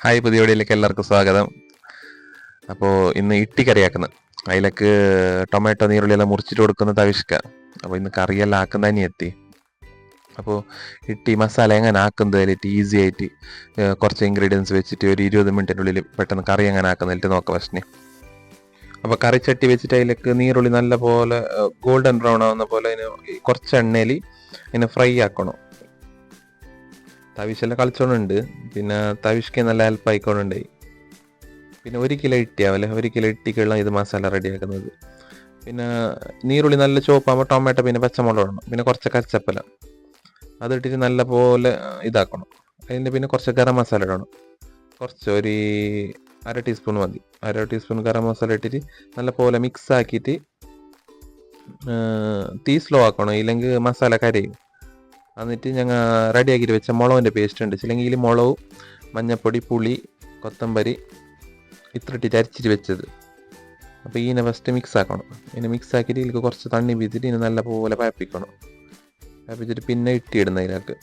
Hi, പുതിയ വീഡിയോയിലേക്ക് എല്ലാവർക്കും സ്വാഗതം. അപ്പോൾ ഇന്ന് ഇട്ടി കറിയാക്കുന്നത്, അതിലേക്ക് ടൊമാറ്റോ നീരുള്ളിയെല്ലാം മുറിച്ചിട്ട് കൊടുക്കുന്നത് ആവശ്യക്ക. അപ്പോൾ ഇന്ന് കറിയെല്ലാം ആക്കുന്ന തന്നെ എത്തി. അപ്പോൾ ഇട്ടി മസാല എങ്ങനെ ആക്കുന്നതിലിട്ട് ഈസി ആയിട്ട് കുറച്ച് ഇൻഗ്രീഡിയൻസ് വെച്ചിട്ട് ഒരു 20 മിനിറ്റിനുള്ളിൽ പെട്ടെന്ന് കറി എങ്ങനെ ആക്കുന്നതിലിട്ട് നോക്കാം ഫസ്റ്റിന്. അപ്പോൾ കറിച്ചട്ടി വെച്ചിട്ട് അതിലേക്ക് നീരുള്ളി നല്ല പോലെ ഗോൾഡൻ ബ്രൗൺ ആവുന്ന പോലെ അതിന് കുറച്ച് എണ്ണയിൽ അതിനെ ഫ്രൈ ആക്കണം. തവിശെല്ലാം കളിച്ചോണ്ടുണ്ട്, പിന്നെ തവിഷ്ക്ക് നല്ല ഹെൽപ്പ് ആയിക്കോണ്ടുണ്ടായി. പിന്നെ 1 കിലോ ഇട്ടിയാവല്ലേ, 1 കിലോ ഇട്ടിക്കുള്ള ഇത് മസാല റെഡിയാക്കുന്നത്. പിന്നെ നീരുള്ളി നല്ല ചുവപ്പാകുമ്പോൾ ടൊമാറ്റോ പിന്നെ പച്ചമുളക് ഇടണം, പിന്നെ കുറച്ച് കച്ചപ്പല അതിട്ടിട്ട് നല്ല പോലെ ഇതാക്കണം. അതിൻ്റെ പിന്നെ കുറച്ച് ഗരം മസാല ഇടണം, കുറച്ച് ഒരു 1/2 ടീസ്പൂൺ മതി. 1/2 ടീസ്പൂൺ ഗരം മസാല ഇട്ടിട്ട് നല്ല പോലെ മിക്സ് ആക്കിയിട്ട് തീ സ്ലോ ആക്കണം, ഇല്ലെങ്കിൽ മസാല കരയും. എന്നിട്ട് ഞങ്ങൾ റെഡിയാക്കിയിട്ട് വെച്ച മുളകിൻ്റെ പേസ്റ്റ് ഉണ്ട്, ഇല്ലെങ്കിൽ മുളക്, മഞ്ഞൾപ്പൊടി, പുളി, കൊത്തമ്പരി ഇത്ര ഇട്ടിട്ട് അരച്ചിട്ട് വെച്ചത്. അപ്പോൾ ഇതിനെ ഫസ്റ്റ് മിക്സ് ആക്കണം. ഇതിനെ മിക്സ് ആക്കിയിട്ട് ഇതിലേക്ക് കുറച്ച് തണ്ണി വീത്തിട്ട് ഇതിനെ നല്ല പോലെ പയപ്പിക്കണം. പയപ്പിച്ചിട്ട് പിന്നെ ഇട്ടിടുന്ന ഇതിലേക്ക്.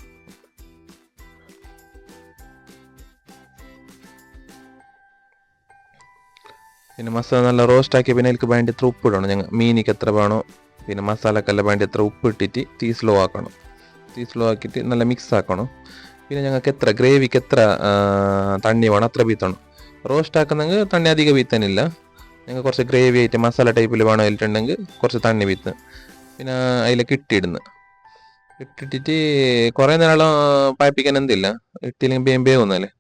പിന്നെ മസാല നല്ല റോസ്റ്റ് ആക്കി പിന്നെ അതിലേക്ക് വേണ്ടി എത്ര ഉപ്പ് ഇടണം. ഞങ്ങൾ മീനിക്ക് എത്ര വേണോ പിന്നെ മസാലക്കെല്ലാം വേണ്ടി എത്ര ഉപ്പ് ഇട്ടിട്ട് തീ സ്ലോ ആക്കണം. തീ സ്ലോ ആക്കിയിട്ട് നല്ല മിക്സ് ആക്കണം. പിന്നെ ഞങ്ങൾക്ക് എത്ര ഗ്രേവിക്ക് എത്ര തണ്ണി വേണം അത്ര വീത്തണം. റോസ്റ്റ് ആക്കുന്നെങ്കിൽ തണ്ണി അധികം വീത്താനില്ല. ഞങ്ങൾ കുറച്ച് ഗ്രേവി ആയിട്ട് മസാല ടൈപ്പിൽ വേണം അതിലിട്ടുണ്ടെങ്കിൽ കുറച്ച് തണ്ണി വീത്ത്. പിന്നെ അതിലേക്ക് ഇട്ടിട്ട് കുറേ നേരം പയപ്പിക്കാൻ എന്തില്ല, ഇട്ടില്ലെങ്കിൽ വേവുന്നല്ലേ.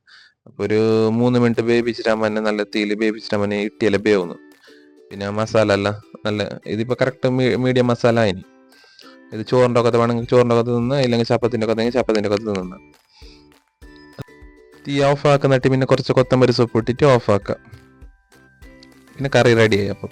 അപ്പോൾ ഒരു 3 മിനിറ്റ് വേവിച്ചിട്ടാകുമ്പോൾ തന്നെ നല്ല തീയിൽ വേവിച്ചിട്ടാകുമ്പോൾ തന്നെ ഇട്ടിയെല്ലാം വേവുന്നു. പിന്നെ മസാല എല്ലാം നല്ല ഇതിപ്പോൾ കറക്റ്റ് മീഡിയം മസാല ആയിനി. ഇത് ചോറിൻ്റെ ഒക്കെ വേണമെങ്കിൽ ചോറിൻ്റെ ഒക്കെ തിന്ന്, ഇല്ലെങ്കിൽ ചപ്പാത്തിൻ്റെ ഒക്കെ ചപ്പാത്തിൻ്റെ ഒക്കെ തിന്ന്. തീ ഓഫ് ആക്കുന്നിട്ട് പിന്നെ കുറച്ച് കൊത്തമ്പരി സോപ്പ് ഇട്ടിട്ട് ഓഫ് ആക്കുക. പിന്നെ കറി റെഡിയായി. അപ്പം